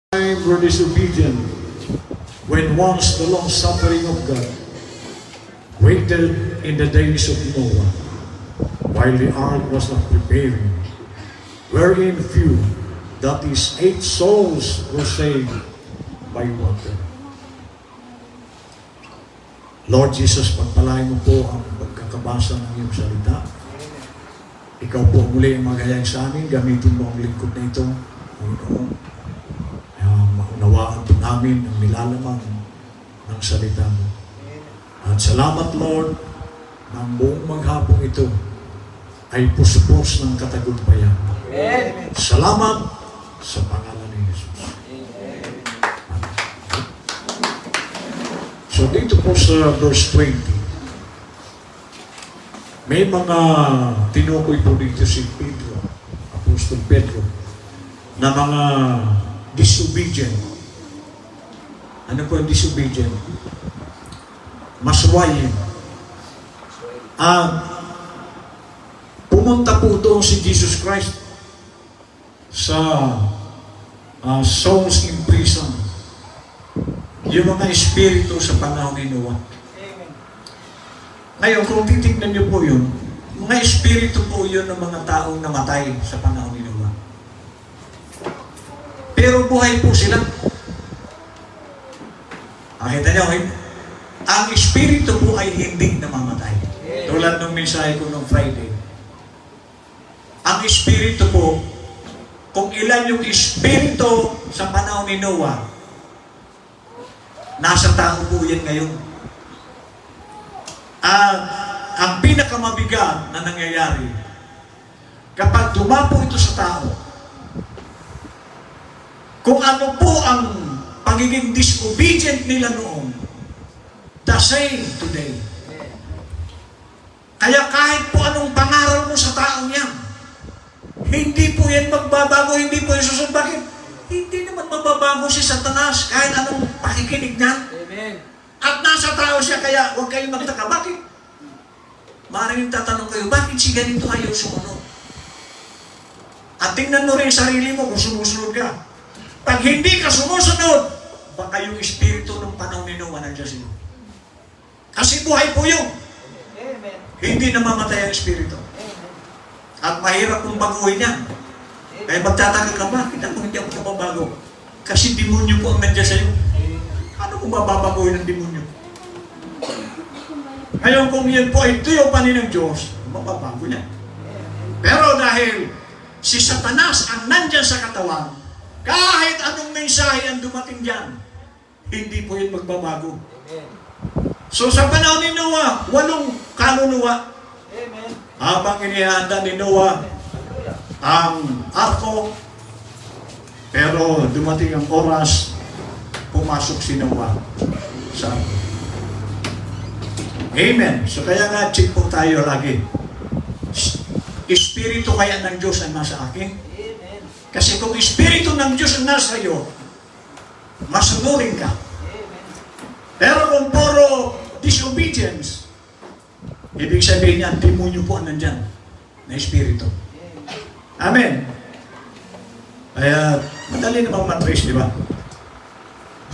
Time were disobedient when once the long suffering of God waited in the days of Noah, while the ark was not preparing, wherein few, that is 8 souls, were saved by water. Lord Jesus, pagpalain mo po ang pagkakabasa ng iyong salita. Ikaw po muli ang magayang sa amin, gamitin mo ang lingkod na ito, Panginoon. Maunawaan po namin ang nilalaman ng salita mo. At salamat, Lord, na ang buong maghapong ito ay puspos ng katagumpayan. Amen. Salamat sa pangalan ni Jesus. Amen. So dito po sa verse 20, may mga tinukoy po dito si Pedro, Apostol Pedro, na mga disobedient. Ano po ang disobedient? Maswayin. Pumunta po doon si Jesus Christ sa souls in prison. Yung mga espiritu sa panahon ni Noah. Ngayon, kung titignan niyo po yun, mga espiritu po yun ng mga taong namatay sa panahon ni Noah. Pero buhay po sila. Nakita niyo, ang espiritu po ay hindi namamatay. Tulad ng mensahe ko nung Friday. Ang espiritu po, kung ilan yung espiritu sa panahon ni Noah, nasa tao po yan ngayon. Ang pinakamabigat na nangyayari, kapag dumapo ito sa tao, kung ano po ang pagiging disobedient nila noon, the same today. Kaya kahit po anong pangaral mo sa taong yan, hindi po yan magbabago, hindi po yan susunod. Bakit? Hindi naman magbabago si Satanas kahit anong pakikinig niya. Amen. At nasa tao siya, kaya huwag kayong magtaka. Bakit? Maaaring tatanong kayo, bakit si ganito ayaw sumunod? At tingnan mo rin sarili mo kung sumusunod ka. Pag hindi ka sumusunod, baka yung espiritu ng panahon ni Noah nandiyan sila. Kasi buhay po yun. Amen. Hindi namamatay ang espiritu. Amen. At mahirap kong baguhin yan. Kaya magtataka ka, bakit ako hindi ako nababago? Kasi demonyo po ang nandiyan sa'yo. Ano kung mababaguhin ang demonyo? Ngayon kung yan po ay tuyo pa ng Diyos, mababago niya. Pero dahil si Satanas ang nandiyan sa katawan, kahit anong mensahe ang dumating dyan, hindi po yun magbabago. So sa panahon ni Noah, 8 kaluluwa. Habang inihanda ni Noah ang arko, pero dumating ang oras, pumasok si Noah sa arko. Amen. So kaya nga, check po tayo lagi. Espiritu kaya ng Diyos ang nasa akin? Kasi kung espiritu ng Diyos ang nasa iyo, masunurin ka. Pero kung puro disobedience, ibig sabihin niya, demonyo po ang nandyan na espiritu. Amen. Kaya, madali namang matrace, di ba?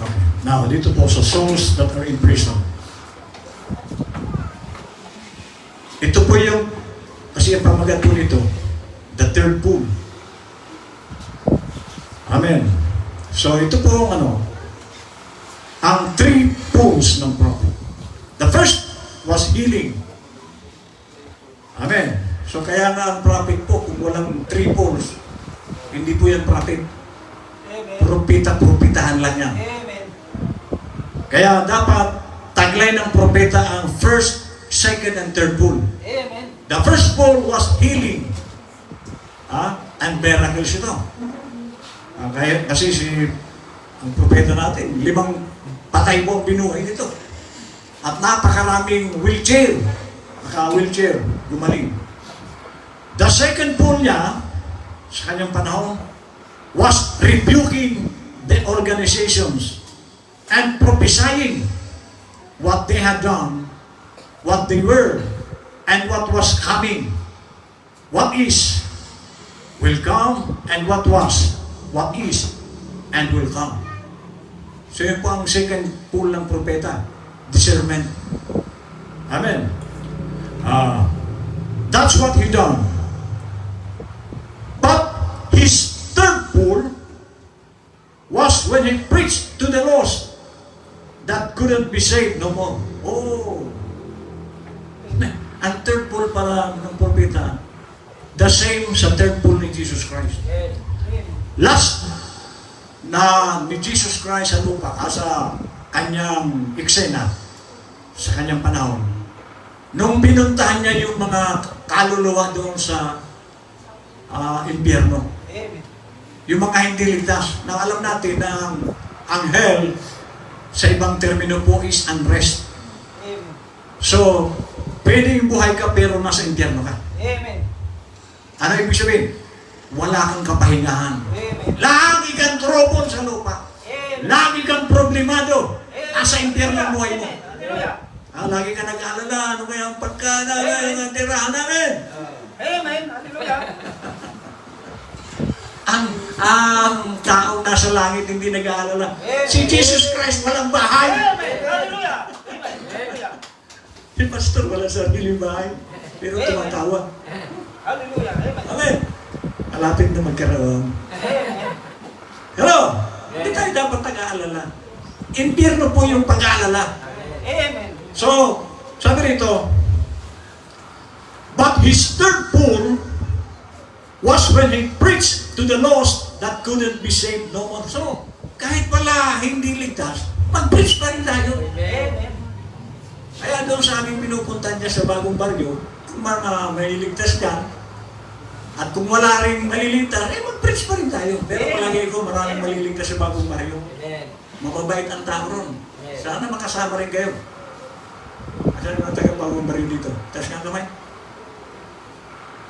Okay. Now, dito po sa souls that are in prison. Ito po yung, kasi ang pamagat po nito, the third pool. Amen. So ito po ang 3 pools ng prophet. The first was healing. Amen. So kaya nga ang prophet po, kung walang 3 pools, hindi po yan prophet. Propita-propitahan lang yan. Amen. Kaya dapat taglay ng propeta ang first, second, and third pool. Amen. The first pool was healing. And miracles ito. Kasi ang propeta natin, 5 patay po ang binuhay nito. At napakaraming wheelchair. Naka-wheelchair, gumaling. The second pool niya, sa kanyang panahon, was rebuking the organizations and prophesying what they had done, what they were, and what was coming. What is, will come, and what was, what is, and will come. So yun po ang second pool ng propeta, discernment. Amen. That's what he done. But his third pool was when he preached to the lost that couldn't be saved no more. Oh! Ang third pool pala ng propeta, the same sa third pool ni Jesus Christ. Last na ni Jesus Christ sa lupa, sa kanyang eksena, sa kanyang panahon, nung binuntahan niya yung mga kaluluwa doon sa impyerno, yung mga hindi ligtas, na alam natin na ang hell, sa ibang termino po, is unrest. So, pwedeng buhay ka pero nasa impyerno ka. Amen. Ano ibig sabihin? Wala kang kapahingahan. Amen. Lagi kang tropon sa lupa. Amen. Lagi kang problemado. Nasa impyerno ang buhay mo. Hallelujah. Lagi ka nag-aalala, ano kaya ang pagkain ng tirahan namin? Amen. Hallelujah. Ang tao nasa langit hindi nag-aalala. Si Jesus Christ walang bahay. Amen. Hallelujah. Amen. Hallelujah. Si Pastor wala sariling bahay. Pero tumatawa. Hallelujah. Amen. Amen. Malapit na magkaroon. Hello? Hindi tayo dapat nag-aalala. Impyerno po yung pag-aalala. Amen. So, sabi rito, but his third pool was when he preached to the lost that couldn't be saved no more. So, kahit pala hindi ligtas, mag-preach pa rin tayo. Amen. Kaya doon sa aming pinupunta niya sa bagong baryo, kung may ligtas dyan, at kung wala rin maliligtas, mag-preach pa rin tayo. Pero palagi ko, maraming maliligtas sa bagong baryo. Mababait ang tao ron. Sana makasama rin kayo. Asan mga taga-bagong baryo dito? Taas nga kamay.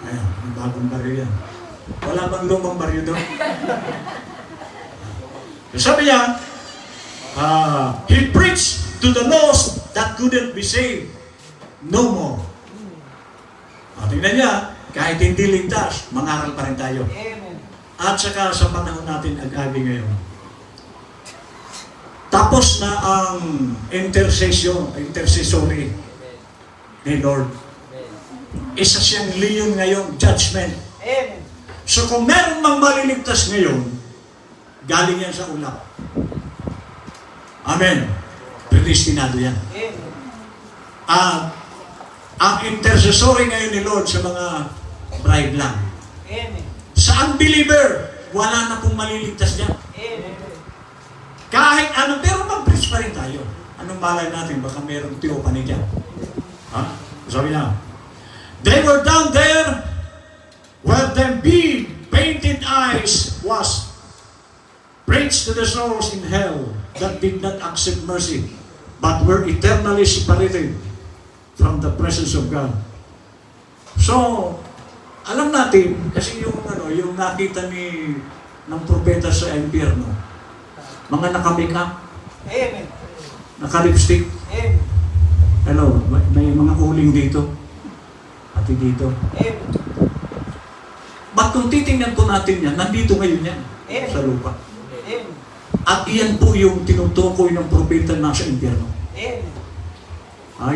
Ayan, yung bagong baryo yan. Wala bang lumang baryo doon? Sabi niya, he preached to the lost that couldn't be saved no more. Tingnan niya, kahit hindi ligtas, mangaral pa rin tayo. Amen. At saka sa panahon natin ag-abi ngayon, tapos na ang intercessory ni Lord. Isa siyang leon ngayon, judgment. Amen. So kung meron mang maliligtas ngayon, galing yan sa ulap. Amen. Predestinado yan. Amen. Ang intercessory ngayon ni Lord sa mga bride lang. Amen. Sa unbeliever, wala na pong maliligtas niya. Amen. Kahit ano, pero mag-preach pa rin tayo. Anong malay natin? Baka merong teopany dyan. Ha? Sabi niya, they were down there where them big painted eyes was preached to the souls in hell that did not accept mercy, but were eternally separated from the presence of God. So, alam natin, kasi yung nakita ng propeta sa impyerno, mga naka-makeup, Amen. naka-lipstick, Amen. hello, may mga uling dito, pati dito. Amen. Ba't kung titingnan po natin yan, nandito ngayon yan, sa lupa. Amen. At iyan po yung tinutukoy ng propeta na sa impyerno. Amen.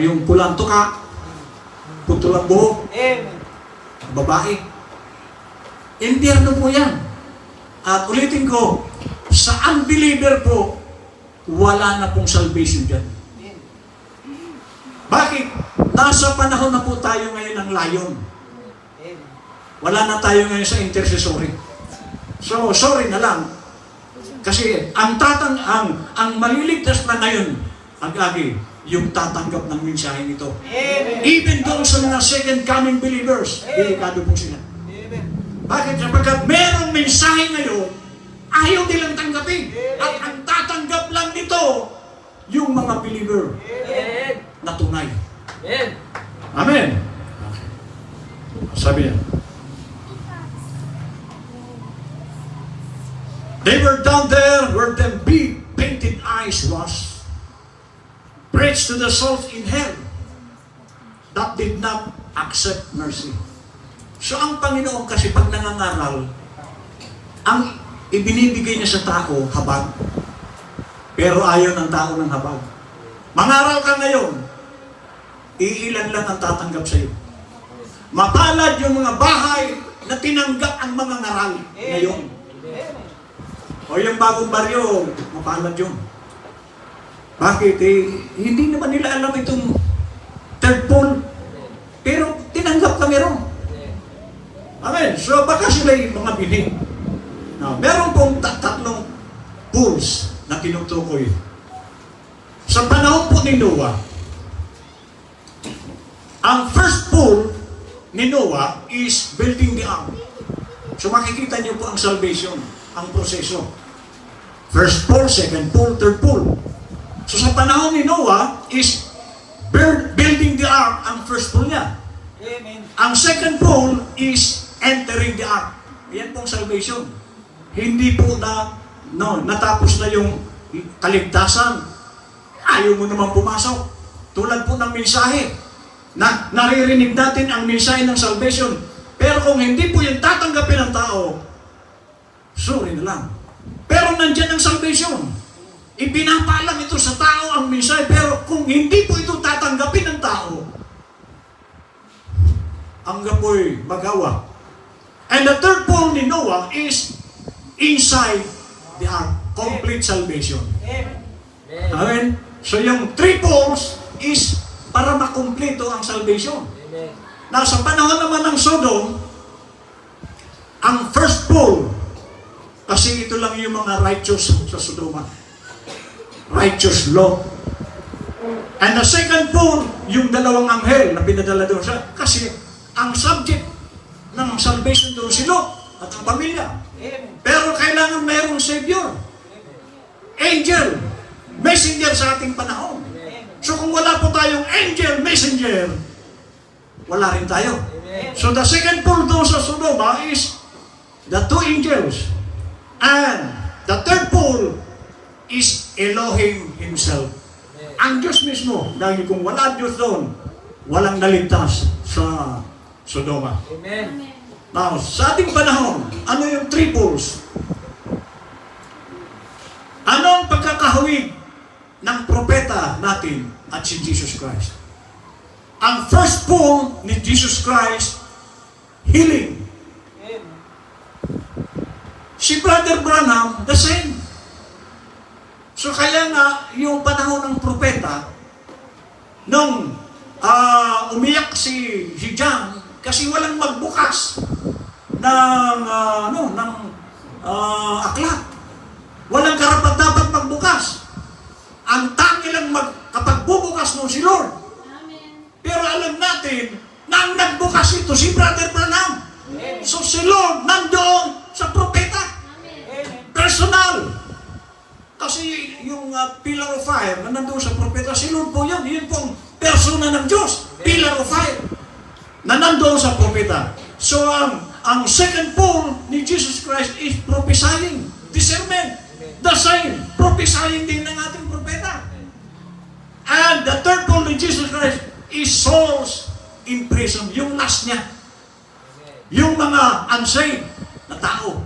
Yung pulang tuka, putulang buhok, Amen. babae. Impyerno po yan. At ulitin ko, sa unbeliever po, wala na pong salvation dyan. Bakit? Nasa panahon na po tayo ngayon ng layon. Amen. Wala na tayo ngayon sa intercessory. So, sorry na lang. Kasi ang maliligtas na ngayon, ang-agi, yung tatanggap ng mensahe nito. Amen. Even doon sa mga second coming believers, delikado po sila. Amen. Bakit? Sapagkat merong mensahe ngayon, ayaw nilang tanggapin. At ang tatanggap lang nito, yung mga believer Amen. na tunay. Amen. Amen. Sabi niya, they were down there where them big painted eyes was, preached to the souls in hell that did not accept mercy. So ang Panginoon kasi pag nangangaral, ang ibinibigay niya sa tao habag. Pero ayaw ng tao ng habag. Mangaral ka ngayon, iilan lang ang tatanggap sa iyo. Mapalad yung mga bahay na tinanggap ang mga ngaral ngayon. O yung bagong baryo, mapalad yun. Bakit? Hindi naman nila alam itong third pole. Pero tinanggap kami ron. Amen. So baka sila yung mga binig. Now, meron pong tatlong poles na tinutukoy. Sa panahon po ni Noah, ang first pole ni Noah is building the ark. So makikita niyo po ang salvation, ang proseso. First pole, second pole, third pole. So sa panahon ni Noah is building the ark ang first pole niya. Amen. Ang second pole is entering the ark. Yan pong salvation. Hindi po natapos na yung kaligtasan. Ayaw mo naman pumasok. Tulad po ng mensahe. Naririnig natin ang mensahe ng salvation. Pero kung hindi po yung tatanggapin ng tao, sorry na lang. Pero nandyan ang salvation. Ipinapalam ito sa tao ang mensahe. Pero kung hindi po ito tatanggapin ng tao, hanggang po'y magawa. And the third pole ni Noah is inside the ark. Complete salvation. Amen. Amen? So yung three poles is para makumpleto ang salvation. Amen. Now, sa panahon naman ng Sodom, ang first pole, kasi ito lang yung mga righteous sa Sodoma. Righteous law. And the second pole, yung dalawang anghel na pinadala doon siya. Kasi ang subject ng salvation doon si Lot at ang pamilya. Amen. Pero kailangan mayroong Savior. Angel, messenger sa ating panahon. So kung wala po tayong angel, messenger, wala rin tayo. Amen. So the second pole doon sa Sodoma is the two angels. And the third pole is Elohim Himself. Ang Diyos mismo. Dahil kung wala Diyos doon, walang naligtas sa Sodoma. Amen. Now, sa ating panahon, ano yung three poles? Ano ang pagkakahawig ng propeta natin at si Jesus Christ? Ang first pole ni Jesus Christ, healing. Amen. Si Brother Branham, the same. So kaya nga, yung panahon ng propeta, nung umiyak si John, kasi walang magbukas ng aklat. Walang karapat-dapat magbukas. Ang tangi lang kapag bubukas mo si Lord. Amen. Pero alam natin na ang nagbukas ito si Brother Branham. Amen. So si Lord nandoon sa propeta. Amen. Personal. Kasi yung pillar of fire na nandoon sa propeta, si Lord po yan. Yun pong persona ng Diyos. Pillar of fire na nandoon sa propeta. So ang second pole ni Jesus Christ is prophesying. Discernment. The same. Prophesying din ng ating propeta. And the third pole ni Jesus Christ is souls in prison. Yung last niya. Yung mga unsaved na tao.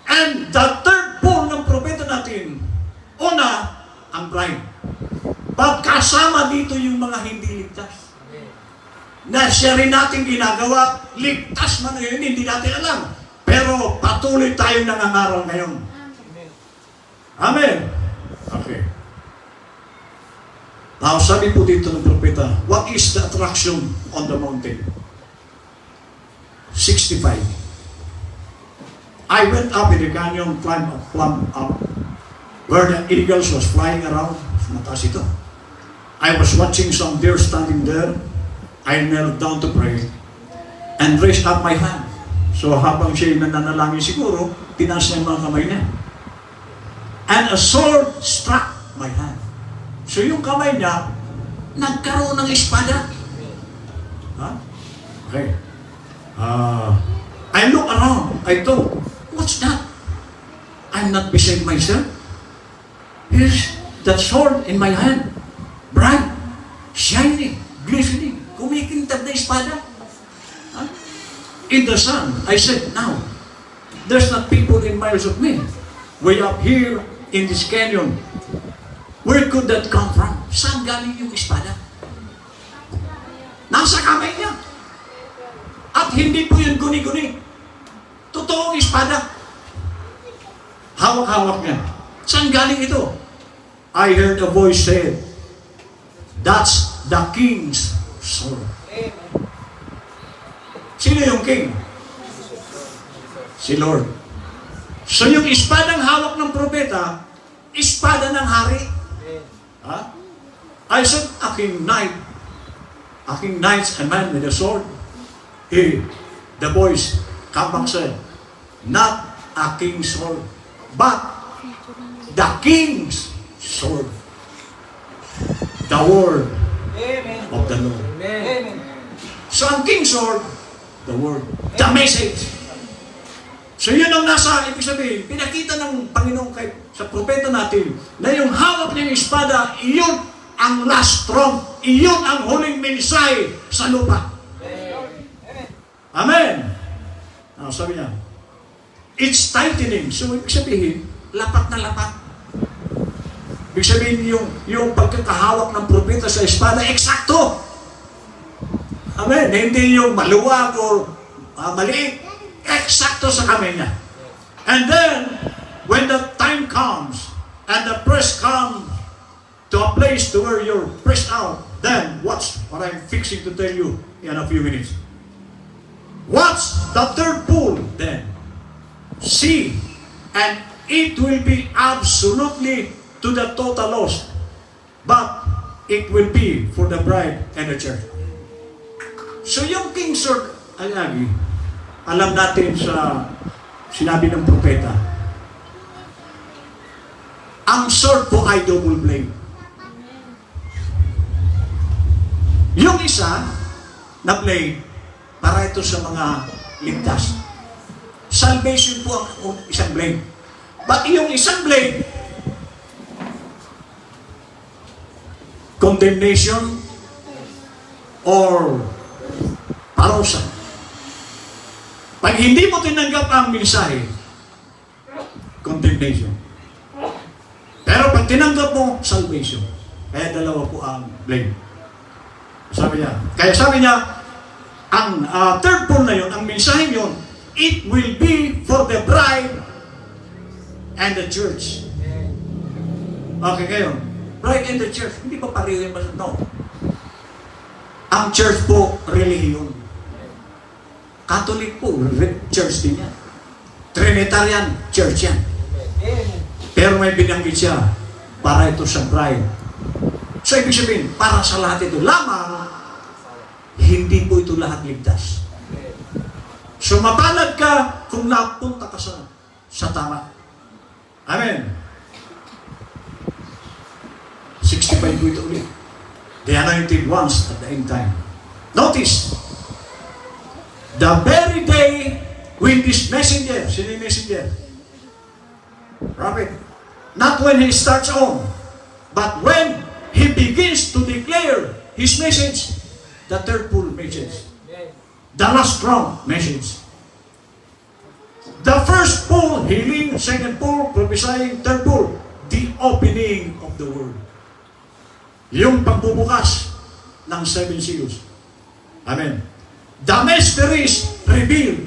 And the third pole ng propeta natin, una, ang bride. But kasama dito yung mga hindi ligtas. Na siya rin natin ginagawa, ligtas man ngayon, hindi natin alam. Pero patuloy tayo nangangaral ngayon. Amen. Okay. Now, sabi po dito ng propeta, what is the attraction on the mountain? 65. I went up in the canyon, climbed up, where the eagles was flying around. Mataas ito. I was watching some deer standing there. I knelt down to pray and raised up my hand. So habang siya nananalangin siguro, tinaas niya yung mga kamay niya. And a sword struck my hand. So yung kamay niya, nagkaroon ng espada. Huh? Okay. I look around. I thought, what's that? I'm not beside myself. Here's that sword in my hand. Bright, shining, glistening. Kumikintab na espada. Huh? In the sun, I said, now, There's not people in miles of me. Way up here in this canyon. Where could that come from? Saan galing yung espada? Nasa kamay niya. At hindi po yun guni-guni. Totoong espada. Hawak-hawak niya. Saan galing ito? I heard a voice say, that's the king's sword. Sino yung king? Si Lord. So yung espadang hawak ng propeta, espada ng hari. Ha? I said, aking knight's a man with a sword. The voice come back said, not a king's sword, but the king's sword. The word of the Lord. So ang king's sword, the word, the message. So yun ang nasa, ibig sabihin, pinakita ng Panginoon sa propeta natin na yung hawak niyang espada, iyon ang last trump, iyon ang huling mensahe sa lupa. Amen. Sabi niya, it's tightening. So ibig sabihin, lapat na lapat. Ibig sabihin yung pagkakahawak ng propeta sa espada, eksakto. Amen. Hindi yung maluwag o maliit. Eksakto sa kamay niya. And then, when the time comes, and the press comes to a place to where you're pressed out, then watch what I'm fixing to tell you in a few minutes. Watch the third pull then. See, and it will be absolutely to the total loss, but it will be for the bride and the church. So yung king's sword, alam natin sa sinabi ng propeta, ang sword po ay double blade. Yung isa na blade, para ito sa mga ligtas. Salvation po ang isang blade. But yung isang blade, condemnation or parusa. Pag hindi mo tinanggap ang mensahe, condemnation. Pero pag tinanggap mo, salvation. Kaya dalawa po ang blame. Kaya sabi niya, ang third pull na yun, ang mensahe yun, it will be for the bride and the church. Okay kayo? Bride and the church, hindi pa pareho yung basta? No. Ang church po, relihiyon. Catholic po, church din yan. Trinitarian, church yan. Pero may binanggit siya, para ito sa bride. So, ibig sabihin, para sa lahat ito. Lamang, hindi po ito lahat ligtas. So, mapalad ka kung napunta ka sa tama. Amen. 65 po ito ulit. The anointed ones at the end time. Notice, the very day when this messenger, sino yung messenger? Prophet. Not when he starts on, but when he begins to declare his message, the third pull message. The last trump message. The first pull, healing. Second pull, prophesying. Third pull, the opening of the word. Yung pagbubukas ng 7 seals. Amen. The mysteries revealed.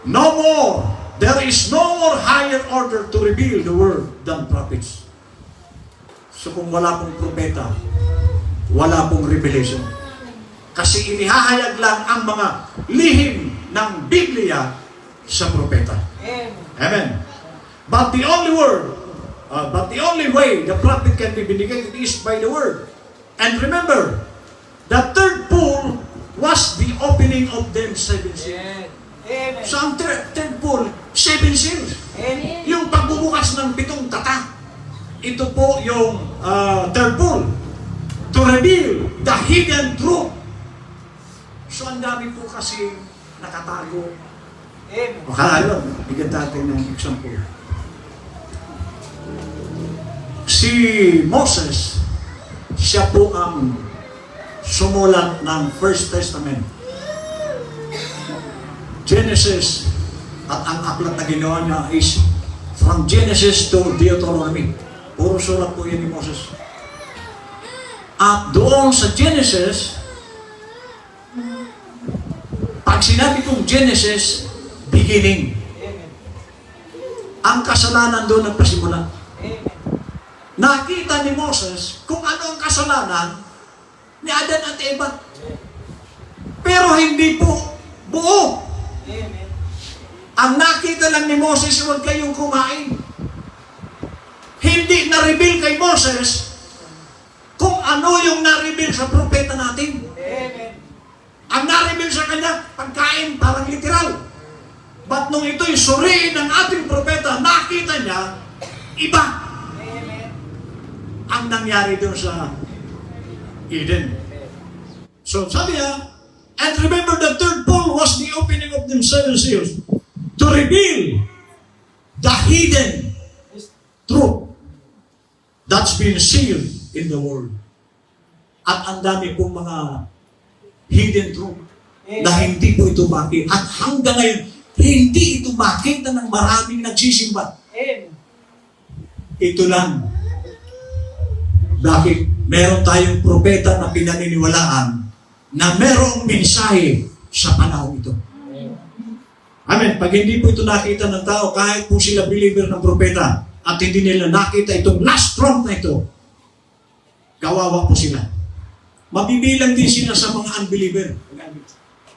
No more. There is no more higher order to reveal the word than prophets. So kung wala pong propeta, wala pong revelation. Kasi inihahayag lang ang mga lihim ng Biblia sa propeta. Amen. But the only way the prophet can be vindicated is by the word. And remember, the third pull was the opening of them 7 seals. So ang third pull, 7 seals. Yung pagbubukas ng 7 tata. Ito po yung third pull. To reveal the hidden truth. So ang dami po kasi nakatago. Makala, bigyan natin ng example. Si Moses, siya po ang sumulat ng First Testament. Genesis At ang aklat na ginawa niya is from Genesis to Deuteronomy. Puro sulat po yan ni Moses. At doon sa Genesis, pag sinabi kong Genesis, beginning. Amen. Ang kasalanan doon nagpasimula. Amen. Nakita ni Moses kung ano ang kasalanan ni Adan at Eva. Pero hindi po buo. Amen. Ang nakita lang ni Moses, huwag kayong kumain. Hindi na-reveal kay Moses kung ano yung na-reveal sa propeta natin. Amen. Ang na-reveal sa kanya, pagkain, parang literal. But nung ito'y suriin ng ating propeta, nakita niya, iba Amen. ang nangyari doon sa Eden. So sabi niya, and remember the third bowl was the opening of them seven seals to reveal the hidden truth that's been sealed in the world. At ang dami pong mga hidden truth na hindi po ito makita. At hanggang ngayon, hindi ito makita ng maraming nagsisimba. Amen. Ito lang. Bakit? Meron tayong propeta na pinaniniwalaan na merong mensahe sa panahon ito. Amen. Pag hindi po ito nakita ng tao, kahit po sila believer ng propeta, at hindi nila nakita itong last trump na ito, kawawa po sila. Mabibilang din sila sa mga unbeliever.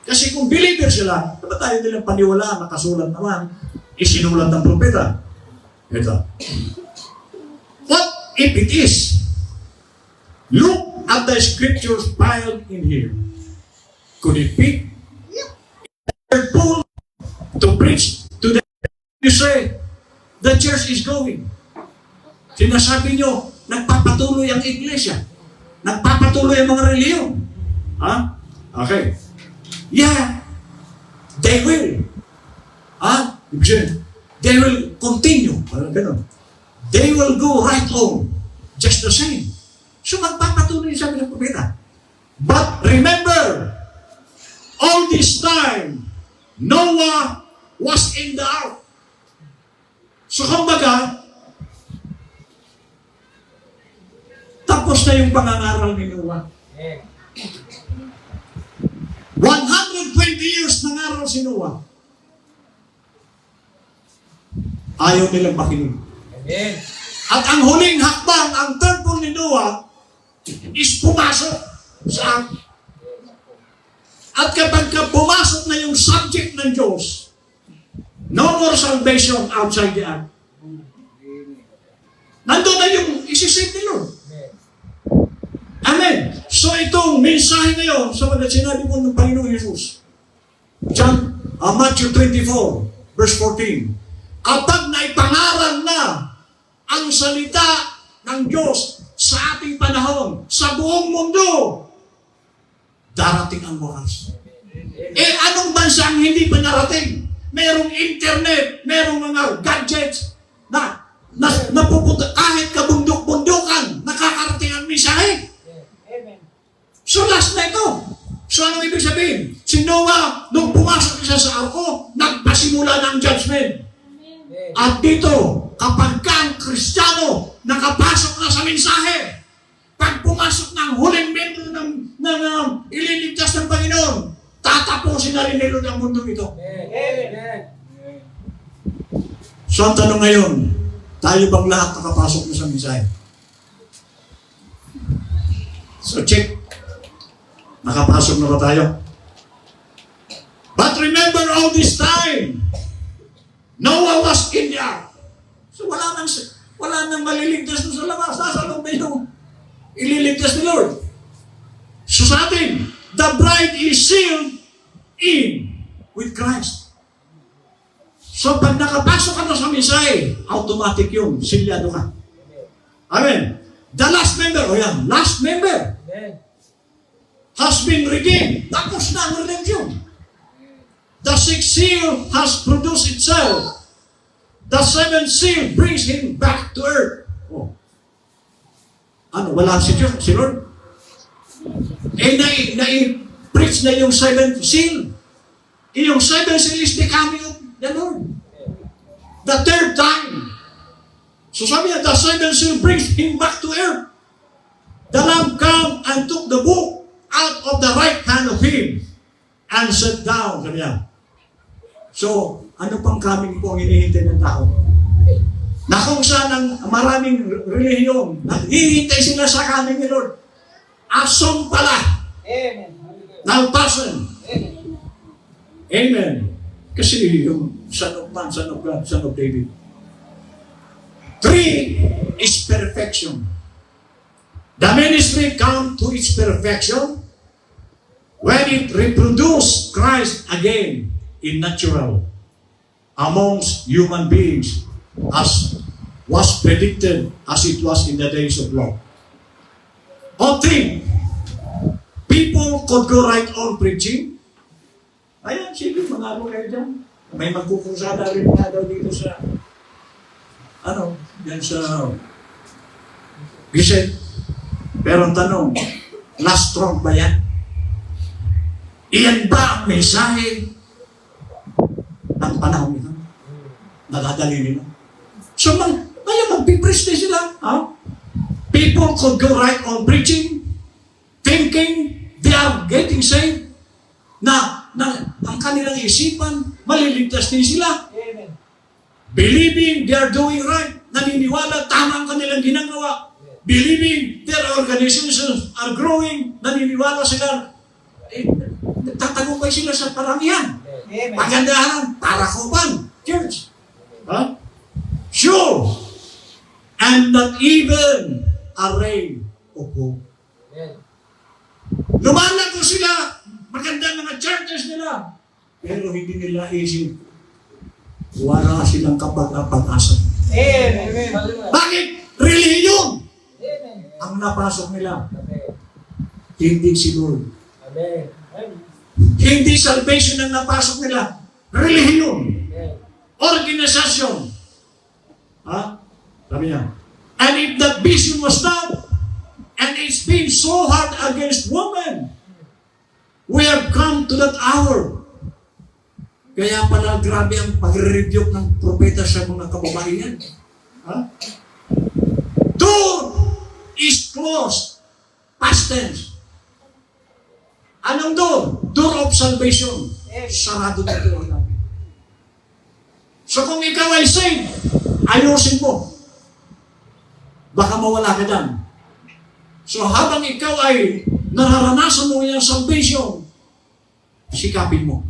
Kasi kung believer sila, dapat tayo nilang paniwalaan, nakasulat naman, isinulat ng propeta. Ito. What if it is? Look at the scriptures piled in here. Could it be? Paul to preach to the you say, the church is going. Sinasabi nyo, nagpapatuloy ang iglesia. Nagpapatuloy ang mga reliyon. Ha? Okay. Yeah. They will. Ha? They will continue. Parang ganun. They will go right on. Just the same. So magpapatuloy sabi ng propeta. But remember, all this time, Noah was in the ark. So kumbaga, tapos na yung pangangaral ni Noah. 120 years nangaral si Noah. Ayaw nilang makinig. Amen. At ang huling hakbang, ang third bowl ni Noah, is pumasok sa ark. At kapag pumasok na yung subject ng Diyos, no more salvation outside the ark. Nandun na yung isisave ni Lord. Amen. So itong mensahe ngayon, sa mga sinabi po ng Panginoong Jesus, Matthew 24, verse 14, kapag naipangaral na ang salita ng Diyos sa ating panahon, sa buong mundo, darating ang oras. Anong bansa ang hindi pa narating? Merong internet, merong mga gadgets na napupunta kahit kabundok-bundukan, nakakarating ang mensahe. Amen. So last na ito. So ano ibig sabihin? Si Noah, nung pumasok siya sa arko, nagpasimula ng judgment. At dito, kapag kang Kristiyano, nakapasok na sa mensahe, pag pumasok ng huling membro ng ililigtas ng Panginoon, tatapusin na rin ni Lord ang mundo ito. Amen. So ang tanong ngayon, tayo bang lahat nakapasok na sa mensahe? So check. Nakapasok na ba tayo? But remember all this time, Noah was in the ark. So wala nang maliligtas na sa labas. Nasa loob na yung ililigtas ni Lord. So sa atin, the bride is sealed in with Christ. So pag nakapasok ka na sa mensahe, automatic yun, silyado ka. Amen. The last member, last member has been redeemed. Tapos na ang redemption. The sixth seal has produced itself. The seventh seal brings him back to earth. Oh. Ano, wala si Diyos, si Lord? Na-preach na yung seventh seal. Yung seventh seal is the the Lord. The third time. So sabi niya, the seventh seal brings him back to earth. The Lamb came and took the book out of the right hand of him and sat down. Sabi niya. So, ano pang coming po ang hinihintay ng tao? Na kung saan ang maraming relihiyon, naghihintay sila sa coming ni Lord. Asong pala Amen. ng person. Amen. Amen. Kasi yung Son of Man, Son of God, Son of David. 3 is perfection. The ministry come to its perfection when it reproduced Christ again in natural amongst human beings as was predicted as it was in the days of Lot. O 3, people could go right on preaching. Ayan, sige, mga ano kayo dyan. May magkukusada rin nga daw dito sa, yan sa, Giselle. Pero ang tanong, last strong ba yan? Iyan ba ang mensahe ng panahon nito? Nadadali nila. So, ngayon magpipreach din sila. People could go right on preaching, thinking they are getting saved, na ang kanilang isipan, maliligtas din sila. Amen. Believing they are doing right, naniniwala, tama ang kanilang ginagawa. Believing their organizations are growing, naniniwala sila, nagtatagumpay sila sa parangihan. Amen. Pagandahan, parakupan, church. Sure. And not even a ray of hope. Amen. Lumalago sila, maganda mga churches nila. Pero hindi nila isip, wala silang kapag-asa. Amen. Bakit? Reliyon Amen. ang napasok nila. Amen. Hindi si Lord. Amen. Hindi salvation ang napasok nila. Reliyon. Amen. Organisasyon. Sabi niya. And if that vision was not, and it's been so hard against women, we have come to that hour. Kaya pala grabe ang pag-rebuke ng propeta sa mga kababaihan. Door is closed. Past tense. Anong door? Door of salvation. Sarado na door natin. So kung ikaw ay saved, ayusin mo. Baka mawala ka dyan. So habang ikaw ay nararanasan mo yung salvation, sikapin mo.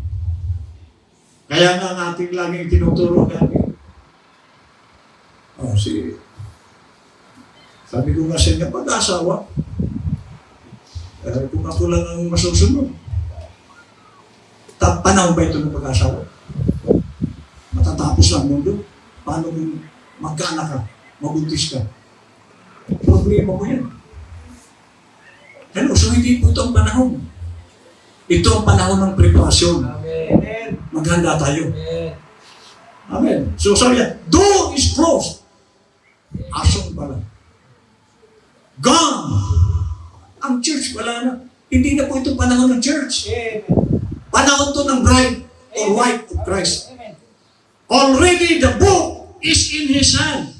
Kaya nga natin laging tinuturo natin. Sabi ko nga sa inyo, pag-asawa, kung ako lang ang masusunod, panahon ba ito ng pag-asawa? Matatapos lang mundo. Paano kung magkaanak ka, mabuntis ka? Problema mo yan. So hindi po ito ang panahon. Ito ang panahon ng preparasyon. Amen. Maghanda tayo. Amen. Amen. So sabi niya, door is closed. Asong pala. Gone. Ang church, wala na. Hindi na po ito panahon ng church. Amen. Panahon to ng bride or wife of Christ. Amen. Already the book is in His hand.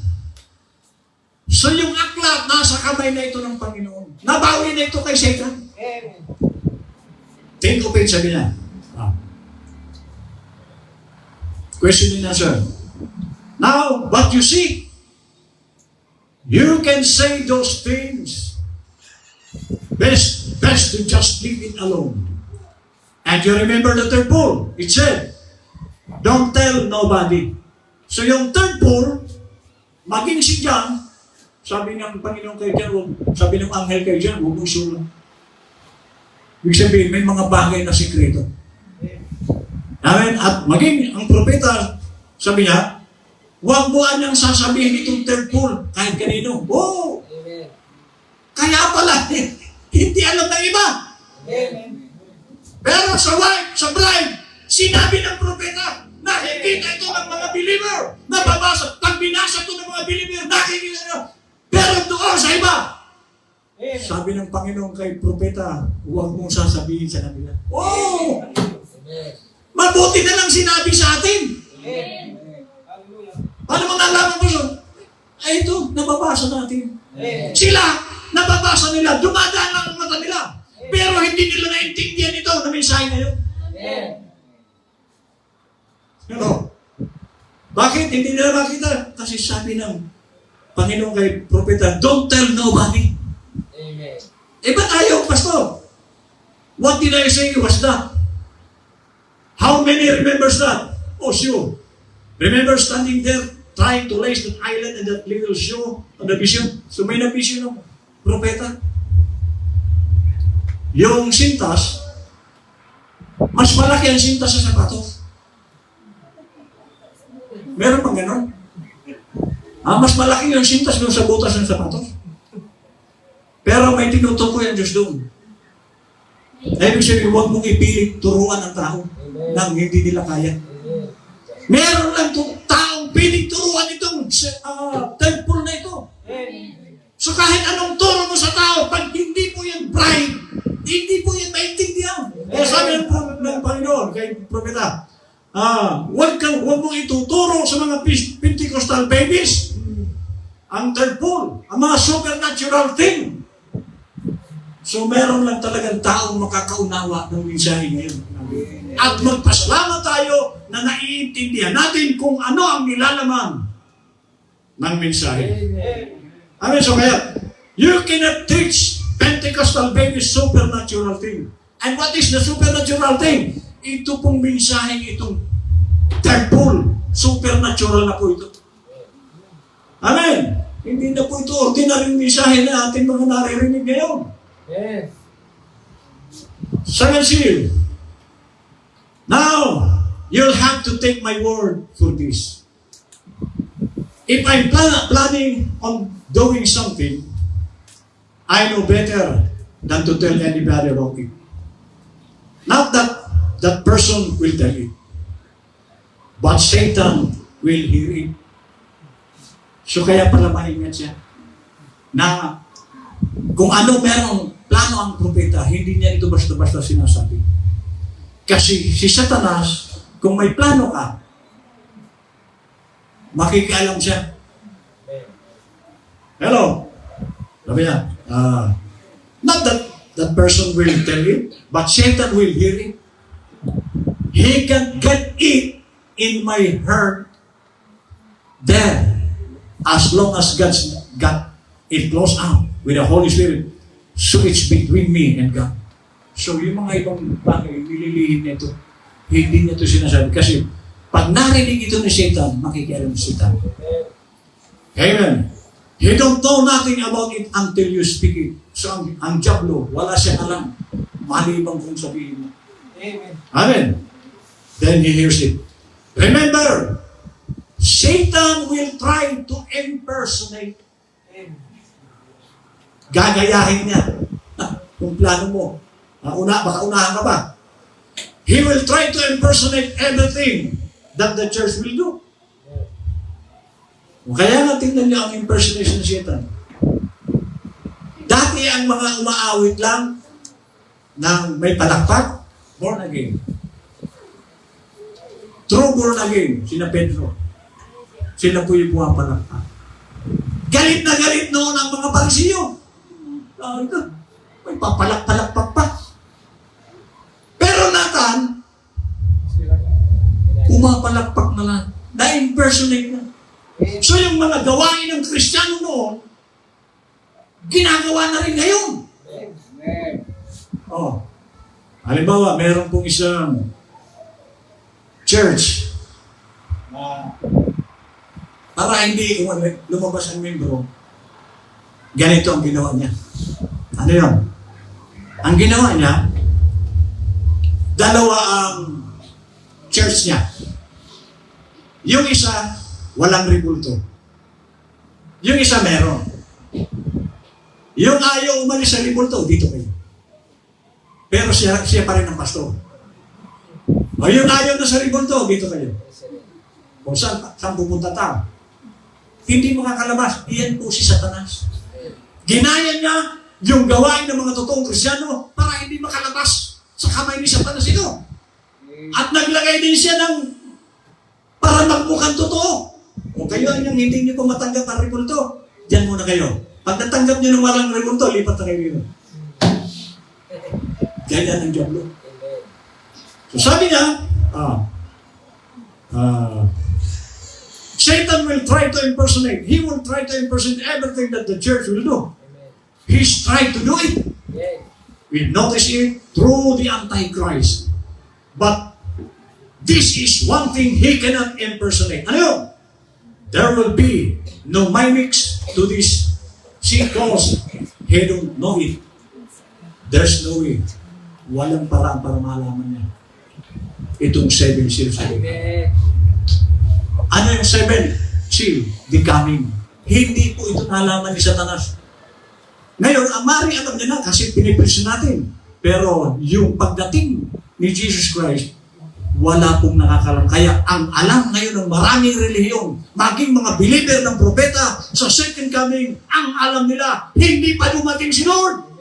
So yung aklat, nasa kamay na ito ng Panginoon. Nabawi na ito kay Satan. Amen. Think of it, sabi niya. Question and answer. Now, what you see, you can say those things. Best to just leave it alone. And you remember the third rule. It said, don't tell nobody. So yung third rule, maging si John, sabi ng Panginoon kay John, sabi ng anghel kay John, huwag mong sulat. Ibig sabihin, may mga bagay na sikreto. Amen? At maging ang propeta, sabi niya, huwag mo anyang sasabihin itong third rule kahit kanino. Oh! Amen. Kaya pala, hindi alam ng iba. Amen. Pero sa wife, sa bride, sinabi ng propeta, nakikita ito ng mga believer, nababasa, pag binasa ito ng mga believer, nakikita nyo. Pero doon sa iba, Amen. sabi ng Panginoon kay propeta, huwag mong sasabihin sa kanila. Oh! Amen. Mabuti na lang sinabi sa atin. Amen. Hallelujah. Paano mo nalaman mo yun? Ay ito, nababasa natin. Amen. Sila, nababasa nila, dumadaan lang ang mata nila. Pero hindi nila naintindihan ito na mensahe na yun. Amen. Ano? Bakit hindi nila makita? Kasi sabi ng Panginoon kay propeta, don't tell nobody. Amen. Eh ba't ayaw, pastor? What did I say was that? How many remembers that? Oh, sure. Remember standing there, trying to lace that island and that little shoe on the vision? So may na-vision ng propeta. Yung sintas, mas malaki ang sintas sa sapatos. Meron bang ganon? Mas malaki yung sintas doon sa butas ng sapatos. Pero may tinutukoy ang Diyos doon. Ibig sabihin, huwag mong ipilit turuan ang tao nang hindi nila kaya. Meron lang taong piling turuan itong temple na ito. So kahit anong turo mo sa tao, pag hindi po yan pride, hindi po yan maintindihan. Kaya sabi ng Panginoon kay propeta, huwag mong ituturo sa mga Pentecostal babies ang temple, ang mga supernatural thing. So meron lang talagang taong makakaunawa ng mensahe ngayon. At magpasalamat tayo na naiintindihan natin kung ano ang nilalaman ng mensahe. Amen. So kaya, you cannot teach Pentecostal babies supernatural thing. And what is the supernatural thing? Ito pong mensahe itong temple. Supernatural na po ito. Amen. Hindi na po ito ordinary mensahe na ating mga naririnig ngayon. Yes. Second seal. Now, you'll have to take my word for this. If I'm planning on doing something, I know better than to tell anybody about it. Not that that person will tell it, but Satan will hear it. So kaya pala maingat siya na kung ano merong plano ang propeta, hindi niya ito basta-basta sinasabi. Kasi si Satanas, kung may plano ka, makikialam siya. Hello? Sabi niya, not that person will tell it, but Satan will hear it. He can get it in my heart there as long as God's got it close out with the Holy Spirit. So it's between me and God. So yung mga ibang bagay, nililihim nito, hindi niya ito sinasabi. Kasi pag narinig ito ni Satan, makikialam si Satan. Amen. You don't know nothing about it until you speak it. So ang Diablo, wala siyang alam. Malibang kung sabihin mo. Amen. Amen. Then he hears it. Remember, Satan will try to impersonate. Gagayahin niya. Kung plano mo. Baka unahan ka ba? He will try to impersonate everything that the church will do. Kaya nga tingnan niyo ang impersonation ng Satan. Dati ang mga umaawit lang ng may palakpak, born again. True born again, sina Pedro. Sila po yung pumapalakpak. Galit na galit noon ang mga Parisiyo. May papalak-palakpak pa. Pero Nathan, pumapalakpak na lang. Na-impersonate na. So yung mga gawain ng Kristiyano noon, ginagawa na rin ngayon. Oh. Halimbawa, meron pong isang church na para hindi lumabas ang membro, ganito ang ginawa niya. Ano yun? Ang ginawa niya, dalawa ang church niya. Yung isa, walang ribulto. Yung isa meron. Yung ayaw umalis sa ribulto, dito kayo. Pero siya pa rin ang pastor. O yung ayaw na sa ribulto, dito kayo. Kung saan pupunta tao. Hindi makakalabas. Iyan po si Satanas. Ginaya niya yung gawain ng mga totoong Kristiyano para hindi makalabas sa kamay ni Satanas ito. At naglagay din siya ng Para magmukhang totoo. Kung kayo ay nang hindi niyo po matanggap ang rebulto, diyan muna kayo. Pag natanggap niyo ng walang rebulto, lipat na kayo dito. Kaya ng Diablo. So sabi niya, Satan will try to impersonate. He will try to impersonate everything that the church will do. He's trying to do it. We notice it through the Antichrist. But this is one thing he cannot impersonate. Ano yun? There will be no mimics to this because he don't know it. There's no way. Walang paraan para malaman niya itong 7 seals. Ano yung 7 seal? The coming. Hindi po ito nalaman ni Satanas. Ngayon, ang mari alam niya na kasi pinipresyon natin. Pero yung pagdating ni Jesus Christ, wala pong nakakalam. Kaya ang alam ngayon ng maraming relihiyon, maging mga believer ng propeta sa second coming, ang alam nila, hindi pa dumating si Lord.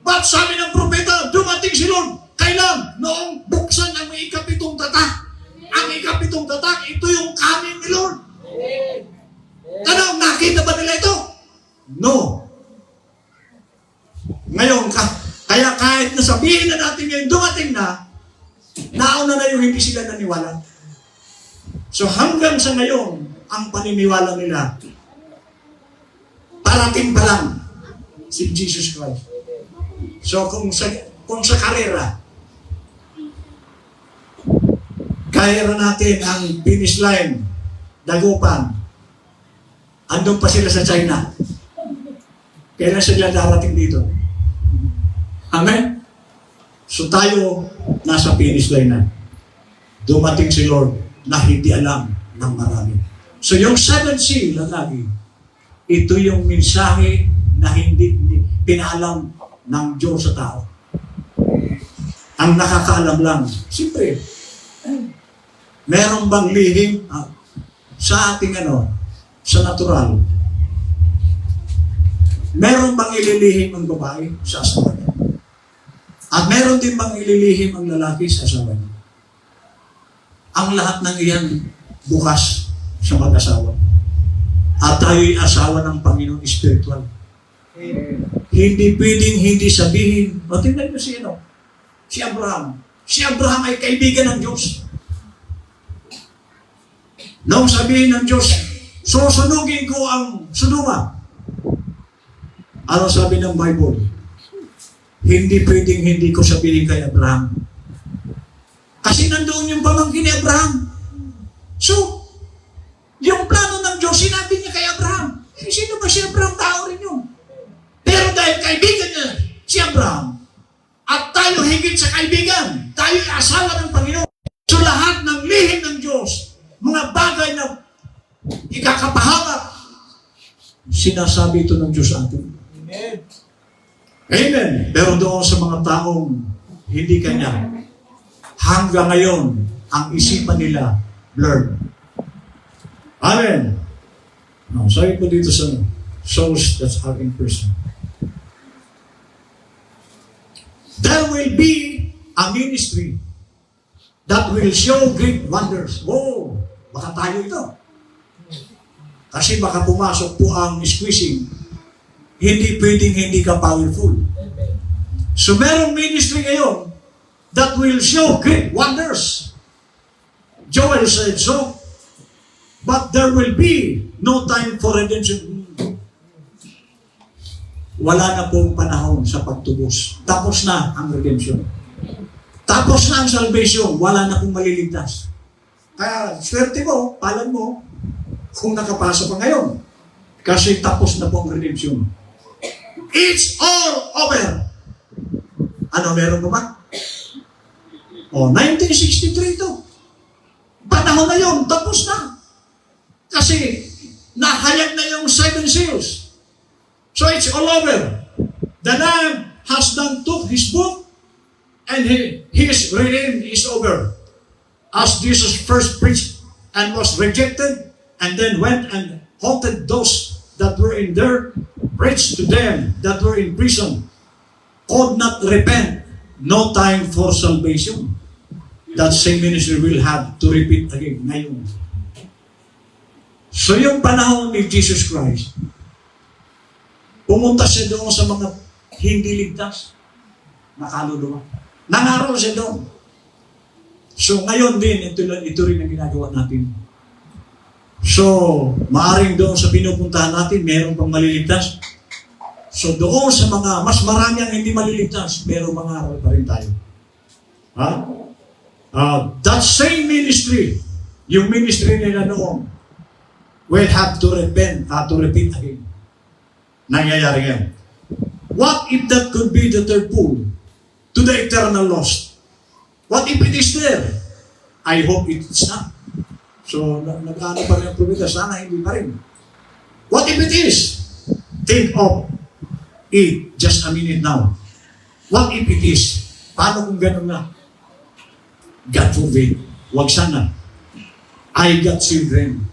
But sabi ng propeta, dumating si Lord. Kailan? Noong buksan ang may ikapitong tatak. Ang ikapitong tatak, ito yung coming ni Lord. Ano, nakita ba nila ito? No. Ngayon, kaya kahit nasabihin na natin ngayon, dumating na, nauna na yung hindi sila naniwala. So hanggang sa ngayon, ang paniniwala nila, parating pa lang si Jesus Christ. So kung sa karera natin ang finish line, Dagupan, andun pa sila sa China. Kailan sila darating dito? Amen? So tayo, nasa finish line na. Dumating si Lord na hindi alam ng marami. So yung 7 seal na lagi, ito yung mensahe na hindi pinaalam ng Diyos sa tao. Ang nakakaalam lang, siyempre, meron bang lihim sa ating sa natural? Meron bang ililihim ang babae sa asawa niya? At meron din bang ililihim ang lalaki sa asawa niya? Ang lahat ng iyan bukas sa mag-asawa. At tayo'y asawa ng Panginoon spiritual. Hindi pwedeng hindi sabihin, tingnan mo si Abraham. Si Abraham ay kaibigan ng Diyos. Nung sabihin ng Diyos, susunugin ko ang Sodoma. Ano sabi ng Bible? Hindi pwedeng hindi ko sabihin kay Abraham. Kasi nandoon yung pamangkin ni Abraham. So, yung plano ng Diyos, sinabi niya kay Abraham. Sino ba si Abraham? Tao rin yun. Pero dahil kaibigan niya si Abraham, at tayo higit sa kaibigan, tayo ay asawa ng Panginoon. So lahat ng lihim ng Diyos, mga bagay na ikakapahamak, sinasabi ito ng Diyos sa atin. Amen. Amen. Pero doon sa mga taong hindi Kanya, hanggang ngayon, ang isipan nila blurred. Amen. No, sabi po dito sa souls that are in prison. There will be a ministry that will show great wonders. Oh, baka tayo ito. Kasi baka pumasok po ang squeezing. Hindi pwedeng hindi ka powerful. So merong ministry ngayon that will show great wonders. Joel said so. But there will be no time for redemption. Wala na pong panahon sa pagtubos. Tapos na ang redemption. Tapos na ang salvation. Wala na pong maliligtas. Kaya, swerte mo, palad mo, kung nakapasa pa ngayon. Kasi tapos na po ang redemption. It's all over. Ano, meron pa ba? 1963 ito. Panahon na yun, tapos na. Kasi, nahayag na yung 7 seals. So it's all over. The Lamb has done took his book and his reign is over. As Jesus first preached and was rejected and then went and haunted those that were in there, preached to them that were in prison, could not repent, no time for salvation. that same ministry will have to repeat again ngayon. So yung panahon ni Jesus Christ, pumunta siya doon sa mga hindi ligtas na kaluluwa. Nangaral siya doon. So ngayon din, ito rin ang ginagawa natin. So, maaring doon sa pinupuntahan natin, meron pang maliligtas. So doon sa mga, mas marami ang hindi maliligtas, pero mangaral pa rin tayo. Ha? That same ministry, yung ministry nila noon, will have to repent, to repeat again. Nangyayari yan. What if that could be the third pool to the eternal lost? What if it is there? I hope it's not. So, nag-ano pa rin ang propeta, sana hindi pa rin. What if it is? Think of it just a minute now. What if it is? Paano kung gano'n na? God forbid. Huwag sana. I got children.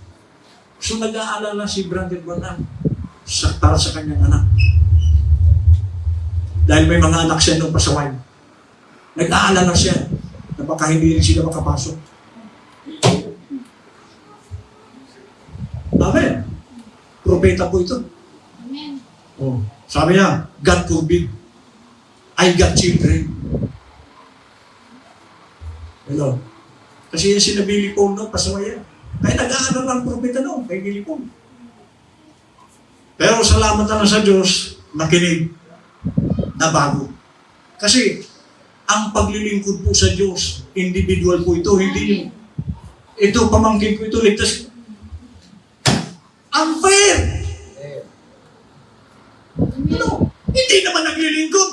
So, nag-aalala si Brother Branham para sa kanyang anak. Dahil may mga anak siya nung pasaway. Nag-aalala siya na baka hindi rin sila makapasok. Amen. Propeta po ito. Amen. Oh, sabi niya, God forbid. I got children. Hello? Kasi yung sinabi ni Paul, no, pasaway yan. Kaya nag-aalala ang propeta noon, kay Billy Paul. Pero salamat na sa Diyos, nakinig, na bago. Kasi, ang paglilingkod po sa Diyos, individual po ito, hindi yung, ito, pamangkin ko ito, ligtas. Unfair! Ano? Hindi naman naglilingkod.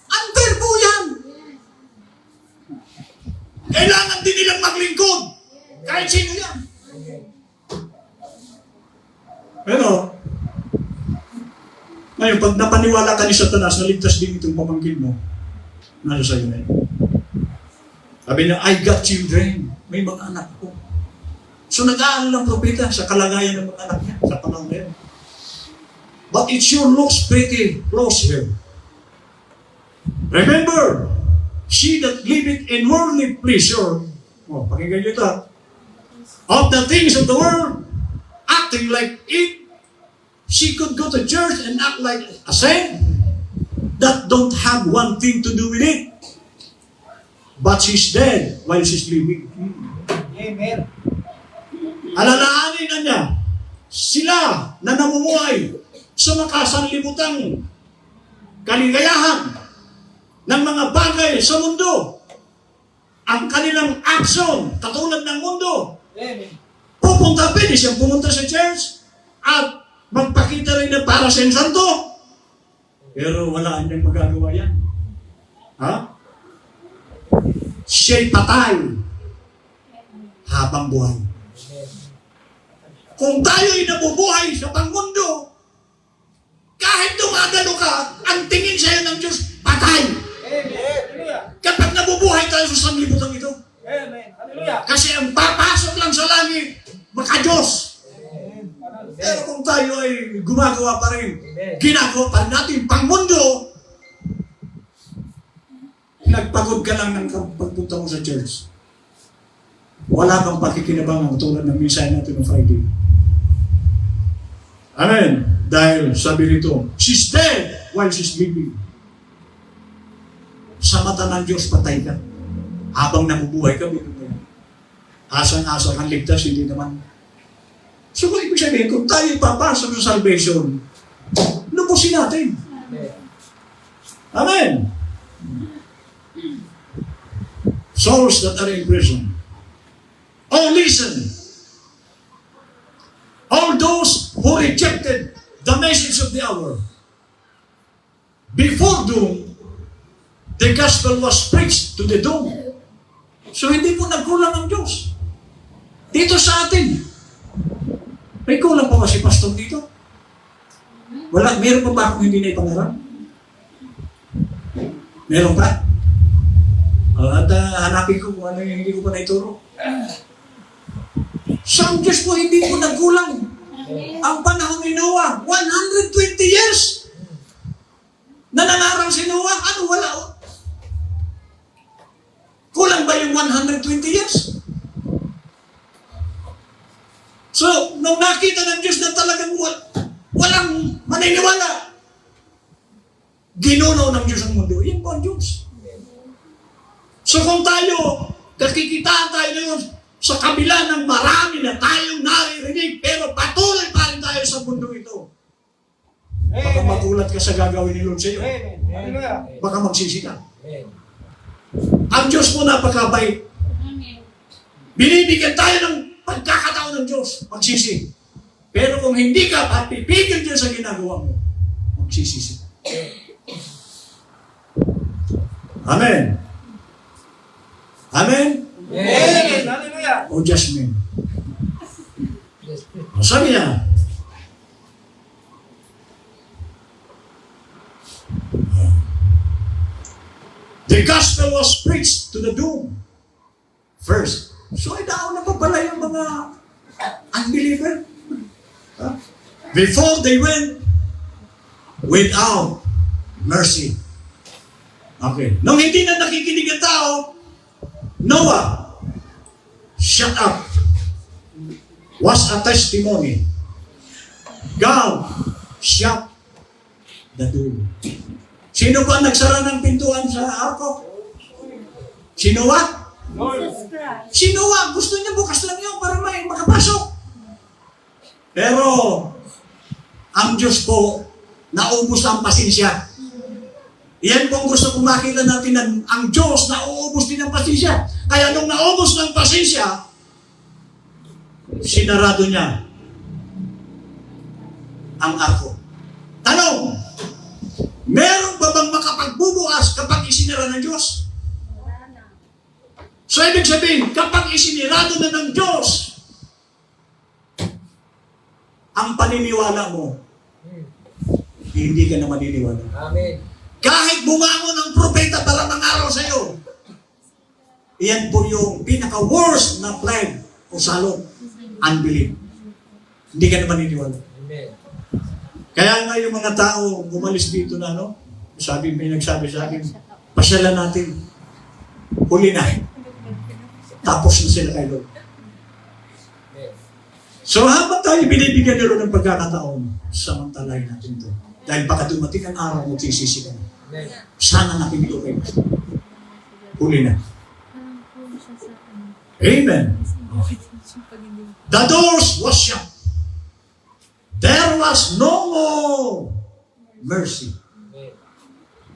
Unfair po yan! Kailangan din nilang maglingkod. Kahit sino yan. Pero, ngayon, pag napaniwala ka ni Satanas, naligtas din itong pamangkin mo, nasa sa'yo na yun. Sabi niya, I got children. May mga anak ko. So nag-aalala ng propeta sa kalagayan ng mga anak niya sa panahon na yun. But it sure looks pretty close here. Remember, she that liveth in worldly pleasure, pakinggan niyo ito, of the things of the world, acting like it, she could go to church and act like a saint that don't have one thing to do with it. But she's dead while she's living. Amen. Alalahanin na niya, sila na namumuhay sa makasanlibutang kaligayahan ng mga bagay sa mundo. Ang kanilang action, katulad ng mundo. Amen. Pwede siyang pumunta sa church at magpakita rin na para sa santo. Pero wala niyang magagawa yan. Ha? Siya'y patay habang buhay. Kung tayo'y nabubuhay sa pangmundo, kahit dumagano ka, ang tingin sa'yo ng Diyos, patay. Amen. Kapag nabubuhay tayo sa sanglibutan ito. Amen. Hallelujah. Kasi ang papasok lang sa langit, maka-Diyos. Pero kung tayo ay gumagawa pa rin, ginagawa pa rin natin pangmundo, nagpagod ka lang ng pagpunta mo sa church. Wala kang pakikinabangan tulad ng mensahe natin ng Friday. Amen. Dahil sabi nito, she's dead while she's living. Sa mata ng Diyos, patay ka. Habang nabubuhay ka, meron ka. Asang-asa kang ligtas, hindi naman. So kung ibig sabihin, kung tayo papasok sa salvation, lubusin natin. Amen. Souls that are in prison. Oh, listen. All those who rejected the message of the hour. Before doom, the gospel was preached to the doom. So hindi po nagkulang ang Diyos. Dito sa atin, may kulang pa ba si pastor dito? Wala, meron pa ba akong hindi na ipangarap? Meron pa? At hanapin ko kung ano yung hindi ko pa naituro. Sa ang Diyos po, hindi po nagkulang. Ang panahon ni Noah, 120 years. Nanangarang si Noah, ano wala? Kulang ba yung 120 maniniwala. Ginuno ng Diyos ang mundo. Yan po ang Diyos. So kung tayo, nakikitaan tayo ngayon sa kabila ng marami na tayong naririnig, pero patuloy pa rin tayo sa mundo ito. Baka magulat ka sa gagawin ni Lord sa iyo. Amen. Hallelujah. Baka magsisi ka. Ang Diyos po napakabait. Binibigyan tayo ng pagkakataon ng Diyos, magsisi. Pero kung hindi ka papipigil dyan sa ginagawa mo, magsisisi ka. Amen. Amen? Amen. Hallelujah. O just men. Sabi niya, the gospel was preached to the doom first. So, nauna pa pala yung mga unbeliever. Huh? Before they went without mercy. Okay. Nung hindi na nakikinig ang tao, Noah, shut up, was a testimony. God, shut the door. Sino ba nagsara ng pintuan sa arko? Si Noah? Si Noah, gusto niya bukas lang yun para may makapasok. Pero, ang Diyos po, naubos ang pasensya. Yan po ang gusto kong makita natin na ang Diyos nauubos din ang pasensya. Kaya nung naubos ng pasensya, sinarado niya ang arko. Tanong, meron ba bang makapagbubukas kapag isinira ng Diyos? So, ibig sabihin, kapag isinirado na ng Diyos, ang paniniwala mo, hindi ka na maniniwala. Amen. Kahit bumangon ang propeta para mangaral sa iyo, iyan po yung pinaka-worst na plague o salot, unbelief. Hindi ka na maniniwala. Amen. Kaya nga yung mga tao umalis dito na, no? May nagsabi sa akin, pasyalan natin. Huli na. Tapos na sila kay Lord. So habang tayo binibigyan nila ng pagkakataon, samantalahin natin ito. Dahil baka dumating ang araw mo, sisisi ka na. Sana natin ito kayo. Huli na. Amen. The doors was shut. There was no more mercy.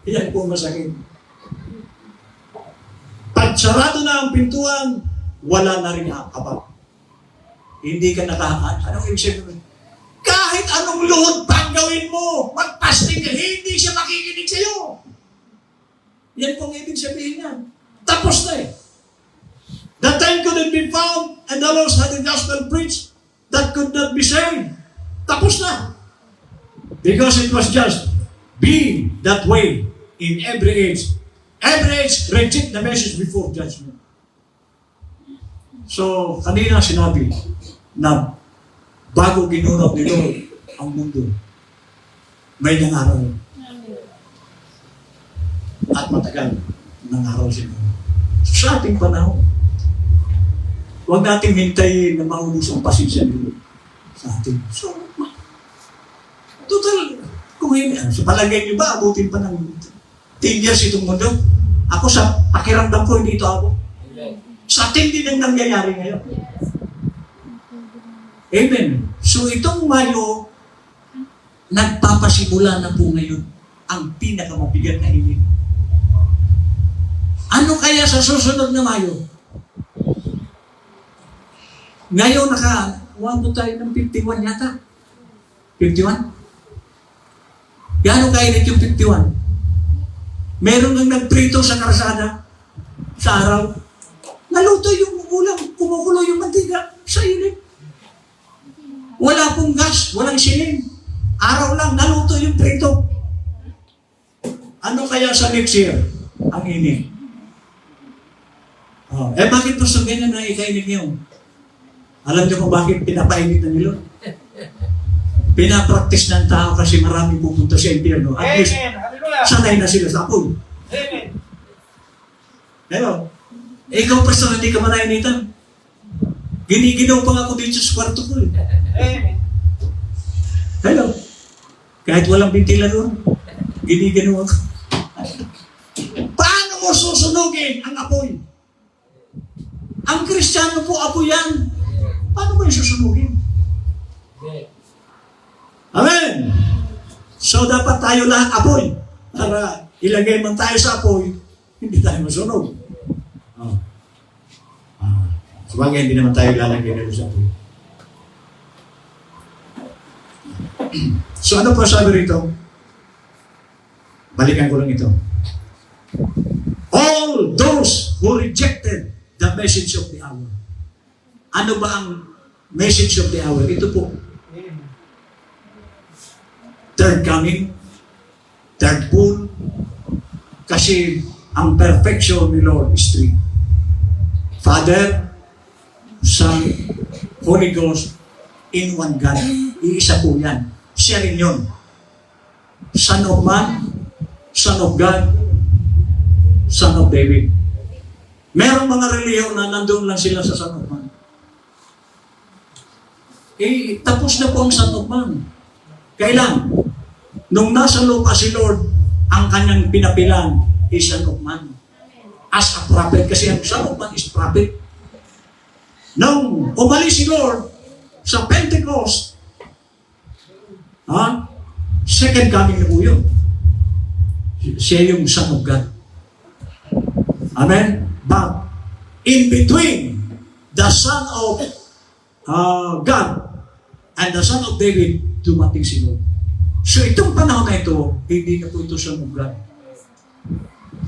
Yan po masakit. Pag sarado na ang pintuan, wala na rin akabak. Hindi ka nakahaan. Anong ibig sabihin? Kahit anong luhod pa ang gawin mo, magpasting ka, hindi siya makikinig sa iyo. Yan po ang ibig sabihin niya. Tapos na eh. The time couldn't be found and the Lord had the gospel preached that could not be saved. Tapos na. Because it was just being that way in every age. Every age reject the message before judgment. So, kanina sinabi na bago ginurap ni Lord ang mundo, may nangaral. At matagal nangaral si Lord. So, sa ating panahon, huwag natin hintayin na maubos ang pasensya ni Lord sa atin. So, total, kung hindi, sa palagay niyo ba, abutin pa ng 10 years itong mundo? Ako sa pakiramdam ko, hindi ito ako. Sa atin din ang nangyayari ngayon. Amen. So itong Mayo, nagpapasimula na po ngayon ang pinakamabigat na init. Ano kaya sa susunod na Mayo? Ngayon umabot tayo ng 51 yata. 51? Gano'ng kainit yung 51? Meron nang nagprito sa karsada sa araw. Naluto yung ulam, kumukulo yung mantika sa init. Wala pong gas, walang siling. Araw lang, naluto yung prito. Ano kaya sa next year? Ang init. Bakit po sa ganyan na ikainit niyo? Alam niyo kung bakit pinapainit na nilo? Pinapractice ng tao kasi marami pupunta sa impyerno. At least, sanay na sila sa apoy. Amen. Pero, ikaw pastor, hindi ka manainitan. Giniginaw pa ako dito sa kwarto ko. Amen. Hello? Kahit walang ventilador, ginigano ako. Paano mo susunugin ang apoy? Ang Kristiyano po, apoy yan. Paano mo yung susunugin? Amen! So, dapat tayo lahat apoy. Para ilagay man tayo sa apoy, hindi tayo masunog. Oh. Sabagay, hindi naman tayo lalagay na sa apoy. So, ano pa sabi rito? Balikan ko lang ito. All those who rejected the message of the hour. Ano ba ang message of the hour? Ito po. Third coming, third pull. Kasi ang perfection ni Lord is three. Father, Son, Holy Ghost, in one God. Iisa po yan. Siya rin yun. Son of Man, Son of God, Son of David. Merong mga reliyon na nandun lang sila sa Son of Man. Tapos na po ang Son of Man. Kailan? Nung nasa lupa si Lord, ang kanyang pinapilan is Son of Man. As a prophet, kasi ang Son of Man is prophet. Nung umalis si Lord sa Pentecost, second coming na po yun. Siya yung Son of God. Amen? But, in between the Son of God and the Son of David, dumating si Lord. So, itong panahon na ito, hindi na po ito Son of God.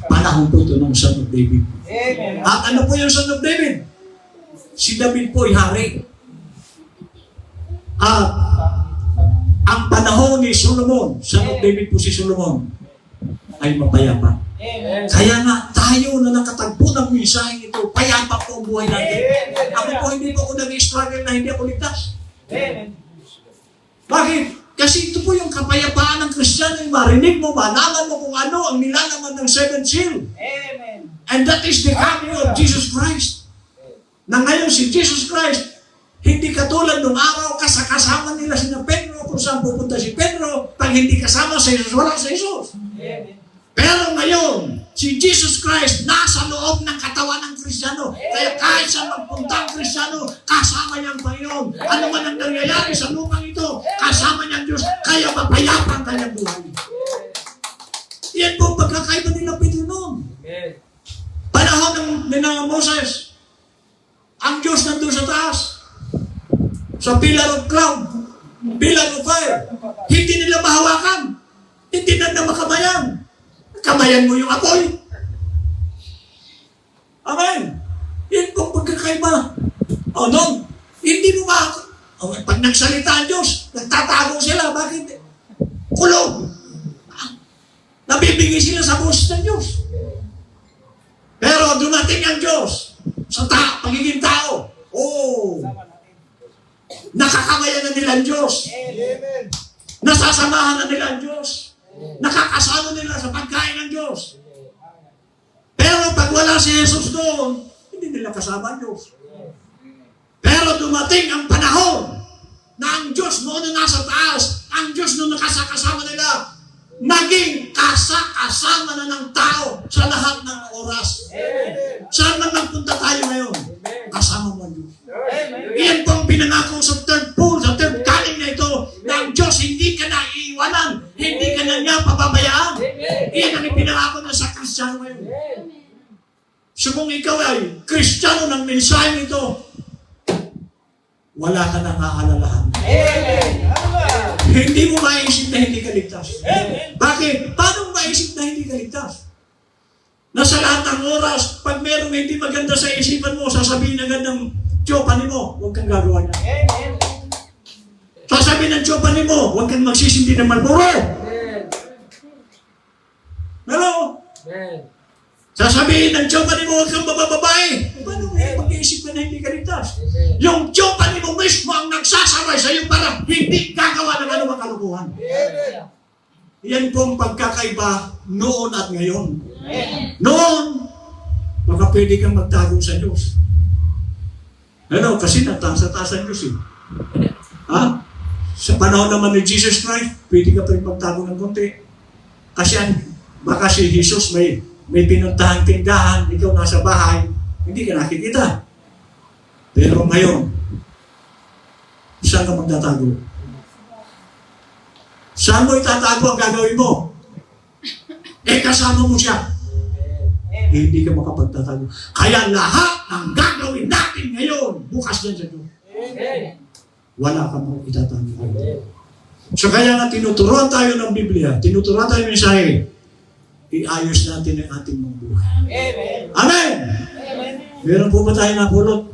Panahon po ito ng Son of David. Amen. At ano po yung Son of David? Si David po ay hari. At ang panahon ni Solomon, Son of David po si Solomon, ay mapayapa. Amen. Kaya nga, tayo na nakatagpo ng mensaheng ito, payapa po ang buhay natin. Ako po, hindi po ako nag-struggle na hindi ako ligtas. Amen. Bakit? Kasi ito po yung kapayapaan ng Kristiyano, yung marinig mo, malaman mo kung ano ang nilalaman ng seventh seal. Amen. And that is the coming of Jesus Christ. Na ngayon si Jesus Christ, hindi katulad nung araw kasama nila si Pedro kung saan pupunta si Pedro, pag hindi kasama sa Jesus, wala sa Jesus. Amen. Pero ngayon, si Jesus Christ nasa loob ng katawan ng Kristiyano. Kaya kahit saan magpunta ang Kristiyano, kasama niya ang Panginoon. Ano man ang nangyayari sa lupang ito, kasama niya ang Diyos. Kaya mapayapa ang kanyang buhay. Yan po ang pagkakaiba nila Pedro noon. Panahon ng Moses, ang Diyos nandun sa taas. Sa pillar of cloud, pillar of fire. Hindi nila mahawakan. Hindi na makamayan. Kamayan mo yung apoy. Amen. Yan pong pagkakaiba. O noon, hindi mo pag nagsalita ang Diyos, nagtatago sila. Bakit? Kulong. Nabibigay sila sa boses ng Diyos. Pero dumating ang Diyos sa pagiging tao. Oh, nakakamayan na nila ang Diyos. Amen. Nasasamahan na nila ang Diyos. Nakakasalo nila sa pagkain ng Diyos. Pero pag wala si Jesus doon, hindi nila kasama ang Diyos. Pero dumating ang panahon na ang Diyos noon na nasa taas, ang Diyos noon nakasakasama nila, naging kasama na ng tao sa lahat ng oras. Amen. Saan man magpunta tayo ngayon, kasama mo ang Diyos. Amen. Iyan po ang pinangako sa third pull, sa third coming na ito, na ang Diyos hindi ka na iiwanan, hindi ka na niya pababayaan. Iyan ang ipinangako na sa Kristiyano ngayon. So kung ikaw ay Kristiyano ng mensahe ito, wala ka nang aalalahan. Amen. Amen. Hindi mo maisip na hindi ka ligtas. Amen. Bakit? Paano mo maisip na hindi ka ligtas? Nasa lahat ng oras, pag merong hindi maganda sa isipan mo, sasabihin agad ng tiyopanin mo, huwag kang gagawa niya. Amen. Sasabihin ng tiyopanin mo, huwag kang magsisindi ng Marlboro. Hello? Sasabihin ng tiyopanin mo, huwag kang babababae. Paano mo mag-iisip na hindi ka ligtas? Yung tiyopanin mo mismo ang nagsasabay sa iyo para hindi gagawa ng anumang kalukuhan. Amen. Yan po ang pagkakaiba noon at ngayon. Amen. Noon, baka pwede kang magtago sa Diyos. Ano? Kasi nataas ang Diyos eh. Ha? Sa panahon naman ni Jesus Christ, pwede ka pa rin magtago ng konti. Kasi baka si Jesus may pinuntahang tindahan, ikaw nasa bahay, hindi ka nakikita. Pero ngayon, saan ka magtatago? Saan mo itatago ang gagawin mo? Kasama mo siya. Hindi ka makapagtatago. Kaya lahat ng gagawin natin ngayon, bukas yan sa Diyos. Wala ka mga itatago. So kaya nga tinuturuan tayo ng Biblia, tinuturuan tayo ng mensahe, iayos natin ang ating mga buhay. Amen! Meron po ba tayo napulot?